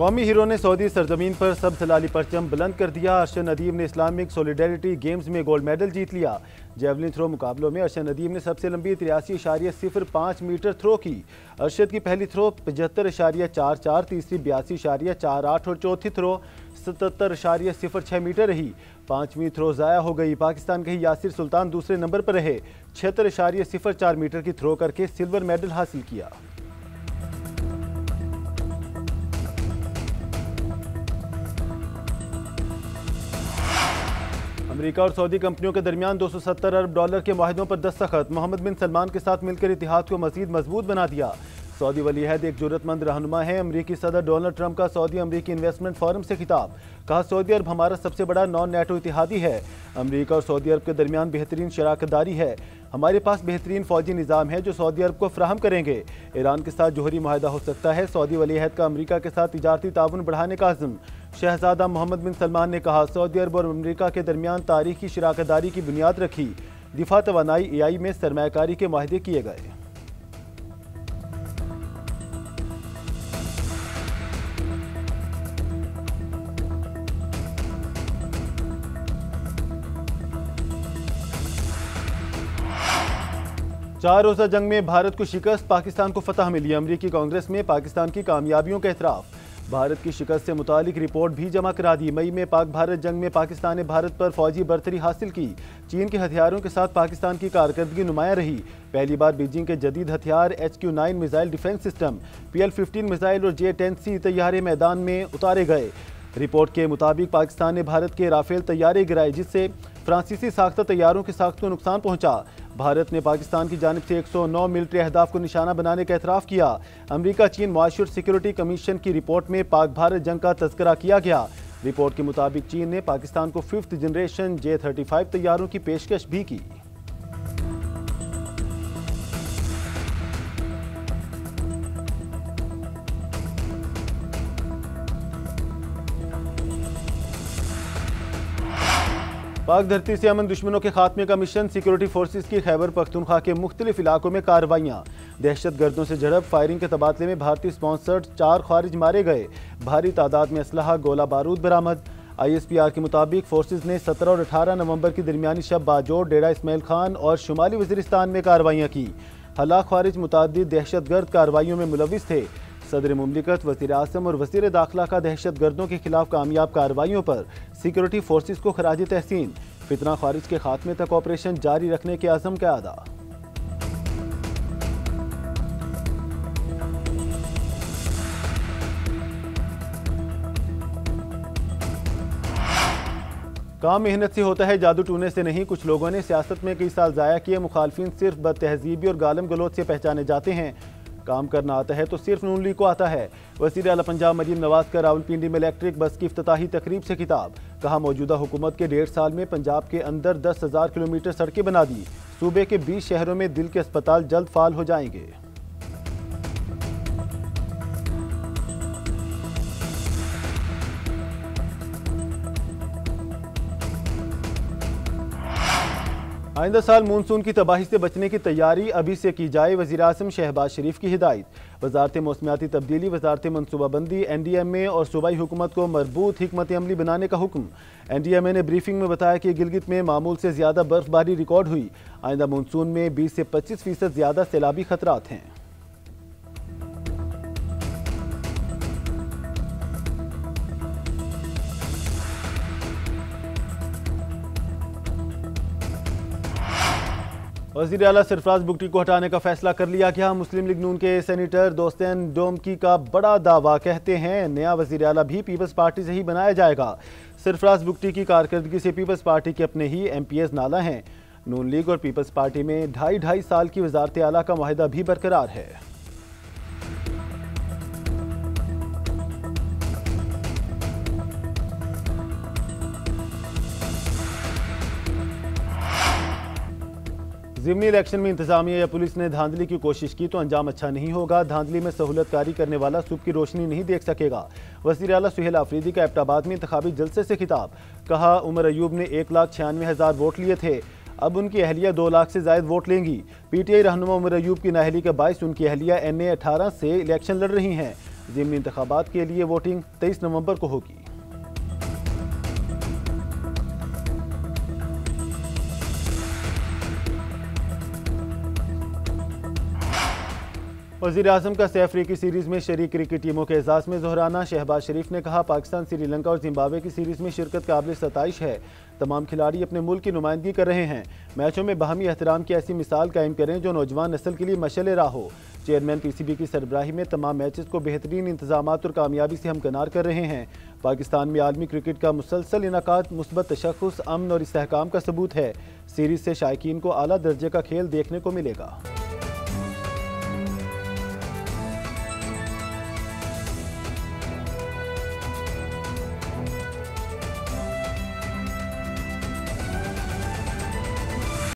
कौमी हीरो ने सऊदी सरजमीन पर सब सलाली परचम बुलंद कर दिया। अरशद नदीम ने इस्लामिक सॉलिडेरिटी गेम्स में गोल्ड मेडल जीत लिया। जेवलिन थ्रो मुकाबलों में अरशद नदीम ने सबसे लंबी 83.05 मीटर थ्रो की। अरशद की पहली थ्रो 75.44, तीसरी 82.48 और चौथी थ्रो 77.06 मीटर रही। पांचवीं थ्रो ज़ाया हो गई। पाकिस्तान के ही यासिर सुल्तान दूसरे नंबर पर रहे। 76.04 मीटर की थ्रो करके सिल्वर मेडल हासिल किया। अमेरिका और सऊदी कंपनियों के दरमियान $270 अरब के मुआहदों पर दस्तखत। मोहम्मद बिन सलमान के साथ मिलकर इतिहाद को मजीद मजबूत बना दिया। सऊदी वली अहद एक जरूरतमंद रहनुमा है। अमरीकी सदर डोनाल्ड ट्रंप का सऊदी अमरीकी इन्वेस्टमेंट फोरम से खिताब। कहा, सऊदी अरब हमारा सबसे बड़ा नॉन नेटो इतिहादी है। अमरीका और सऊदी अरब के दरमियान बेहतरीन शराकतदारी है। हमारे पास बेहतरीन फौजी निज़ाम है जो सऊदी अरब को फ्राहम करेंगे। ईरान के साथ जोहरी मुआहदा हो सकता है। सऊदी वली अहद का अमरीका के साथ तिजारती ताउन बढ़ाने का अज़्म। शहजादा मोहम्मद बिन सलमान ने कहा, सऊदी अरब और अमरीका के दरमियान तारीखी शराकतदारी की बुनियाद रखी। दिफा तवानाई AI में सरमायाकारी के मुआहदे किए गए। चार रोज़ा जंग में भारत को शिकस्त, पाकिस्तान को फतह मिली। अमरीकी कांग्रेस में पाकिस्तान की कामयाबियों का एतराफ़। भारत की शिकस्त से मुतालिक रिपोर्ट भी जमा करा दी। मई में पाक भारत जंग में पाकिस्तान ने भारत पर फौजी बरतरी हासिल की। चीन के हथियारों के साथ पाकिस्तान की कारकर्दगी नुमाया रही। पहली बार बीजिंग के जदीद हथियार HQ-9 missile defence system, PL-15 missile और J-10C तैयारे मैदान में उतारे गए। रिपोर्ट के मुताबिक पाकिस्तान ने भारत के राफेल तैयारे गिराए, जिससे फ्रांसीसी साख्ता तैयारों की साख्त को नुकसान पहुंचा। भारत ने पाकिस्तान की जानिब से 109 मिलिट्री अहदाफ को निशाना बनाने का एतराफ़ किया। अमरीका चीन मुआशी और सिक्योरिटी कमीशन की रिपोर्ट में पाक भारत जंग का तज़किरा किया गया। रिपोर्ट के मुताबिक चीन ने पाकिस्तान को 5th जनरेशन J-35 तैयारों की पेशकश भी की। पाक धरती से अमन दुश्मनों के खात्मे का मिशन। सिक्योरिटी फोर्सेस की खैबर पख्तूनख्वा के मुख्तलिफ इलाकों में कार्रवाइयाँ। दहशत गर्दों से झड़प, फायरिंग के तबादले में भारतीय स्पॉन्सर्ड 4 खारिज मारे गए। भारी तादाद में असलहा, गोला बारूद बरामद। ISPR के मुताबिक फोर्सेस ने 17 और 18 नवंबर की दरमियानी शब बाजोर, डेरा इस्माइल खान और शुमाली वज़ीरिस्तान में कार्रवाइयाँ की। हलाक खारिज मुतादिद दहशत गर्द कार्रवाइयों में मुलविस थे। सदर मुमलिकत, वज़ीर आज़म और वज़ीर दाखिला का दहशत गर्दों के खिलाफ कामयाब कार्रवाइयों पर सिक्योरिटी फोर्सेस को खराज तहसीन। फितना खारिज के खात्मे तक ऑपरेशन जारी रखने के अज़म का अदा। काम मेहनत से होता है, जादू टूने से नहीं। कुछ लोगों ने सियासत में कई साल ज़ाया किए। मुखालफिन सिर्फ बदतहजीबी और गालम गलोच से पहचाने जाते हैं। काम करना आता है तो सिर्फ नून लीग को आता है। वज़ीर आला पंजाब मरीम नवाज का रावलपिंडी में इलेक्ट्रिक बस की इफ्तिताही तकरीब से खिताब। कहा, मौजूदा हुकूमत के 1.5 साल में पंजाब के अंदर 10,000 किलोमीटर सड़कें बना दी। सूबे के 20 शहरों में दिल के अस्पताल जल्द फाल हो जाएंगे। आइंदा साल मानसून की तबाही से बचने की तैयारी अभी से की जाए। वज़ीर आज़म शहबाज शरीफ की हिदायत। वज़ारत मौसमियाती तब्दीली, वज़ारत मनसूबाबंदी, NDMA और सूबाई हुकूमत को मरबूत हिकमत अमली बनाने का हुक्म। NDMA ने ब्रीफिंग में बताया कि गिलगित में मामूल से ज़्यादा बर्फबारी रिकॉर्ड हुई। आइंदा मानसून में 20 से 25% ज़्यादा सैलाबी खतरात हैं। वज़ीर आला सरफराज बुगटी को हटाने का फैसला कर लिया गया। मुस्लिम लीग नून के सेनेटर दोस्तैन डोमकी का बड़ा दावा। कहते हैं नया वज़ीर आला भी पीपल्स पार्टी से ही बनाया जाएगा। सरफराज बुगटी की कारकर्दगी से पीपल्स पार्टी के अपने ही MPs नाला हैं। नून लीग और पीपल्स पार्टी में 2.5 साल की वज़ारत आला का मुआहदा भी बरकरार है। ज़िमनी इलेक्शन में इंतजामिया या पुलिस ने धांधली की कोशिश की तो अंजाम अच्छा नहीं होगा। धांधली में सहूलतकारी करने वाला सुबह की रोशनी नहीं देख सकेगा। वज़ीर आला सुहेल आफरीदी का एबटाबाद में इंतखाबी जलसे से खिताब। कहा, उमर अयूब ने 1,96,000 वोट लिए थे, अब उनकी अहलिया 2 लाख से ज़ायद वोट लेंगी। PTI रहनुमा उमर अयूब की नाअहली के बायस उनकी अहलिया NA 18 से इलेक्शन लड़ रही हैं। ज़िमनी इंतखाबात के लिए वोटिंग 23 नवंबर को होगी। वज़ीर-ए-आज़म का सह अफ्रीकी सीरीज़ में शरीक क्रिकेट टीमों के एजाज़ में ज़ोहराना। शहबाज शरीफ ने कहा, पाकिस्तान श्रीलंका और जिम्बाब्वे की सीरीज़ में शिरकत काबिल सताइश है। तमाम खिलाड़ी अपने मुल्क की नुमाइंदगी कर रहे हैं। मैचों में बाहमी एहतराम की ऐसी मिसाल कायम करें जो नौजवान नस्ल के लिए मशअल राह हो। चेयरमैन PCB की सरबराही में तमाम मैचेस को बेहतरीन इंतजामात और कामयाबी से हमकनार कर रहे हैं। पाकिस्तान में आलमी क्रिकेट का मुसलसल इनकाद मुस्बत तशख़्ख़ुस, अमन और इस्तेहकाम का सबूत है। सीरीज़ से शायकीन को आला दर्जे का खेल देखने को मिलेगा।